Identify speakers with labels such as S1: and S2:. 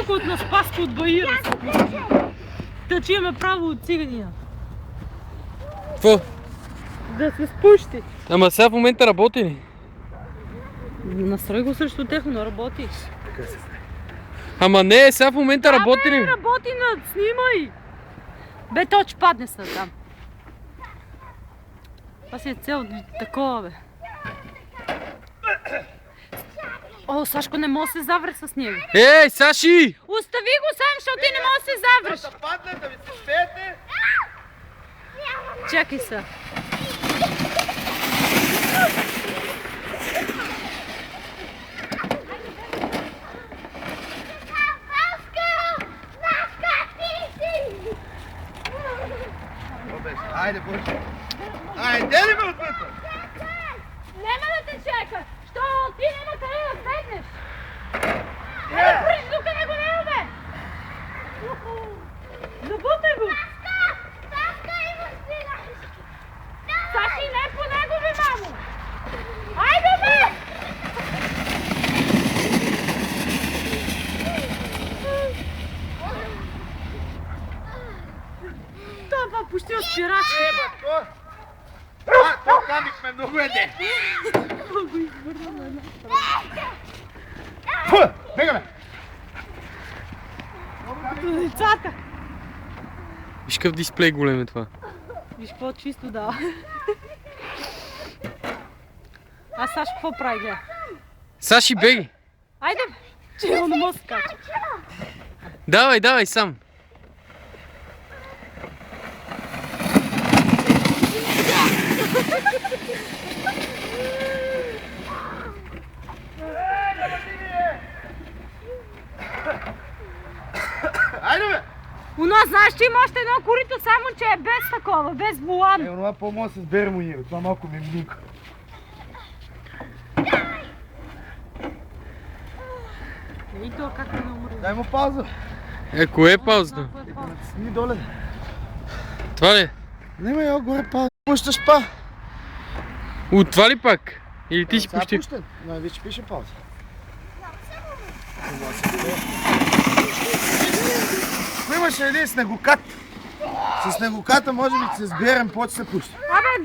S1: тук от на Спаска от Баира. Та че имаме право от циганина.
S2: Какво?
S1: Да се спущи.
S2: Ама сега в момента работи ли?
S1: Настрой го срещу техно, но работи.
S2: Ама не, сега в момента работи ли?
S1: Работи на снимай! Бе, то че падне са там. Това си е цел такова, бе. О, Сашко, не може да се завре с него.
S2: Ей, Саши!
S1: Остави го сам, защото ти не можеш да се завреш.
S3: Да падне, да ви се спеете!
S1: Чакай се.
S3: Айде, Боже! Айде, ли ме отвътре?
S1: Няма да те чака! Що ти няма къде да седнеш? Ей, приш тук него бе! Забутай го! Саши, не по него бе, мамо! Айде бе! Това почти от спирачка.
S3: То камихме много еде! Бегаме!
S1: Децата!
S2: Виж какъв дисплей голем е това.
S1: Виж какво чисто дава. А Саш какво прави, гледа?
S2: Саши, беги!
S1: Айде, че он не може да се кача.
S2: Давай, давай сам!
S3: Айде бе!
S1: У нас, знаеш, че има още едно корито, само че е без такова, без волан.
S3: Онова по-може да се сбере му ние, това малко ми млинка.
S1: И то как не умръл.
S3: Дай му пауза.
S2: Кое е паузата?
S3: Сни доле.
S2: Това ли?
S3: Нема я горе пауза. Пущаш па.
S2: От това ли пак? Или ти си
S3: Сега
S2: пущи?
S3: пущен. Но вече пише пауза. Ако имаше един снегокат, с снегоката може би се сберем, после се пуща.
S1: Абе,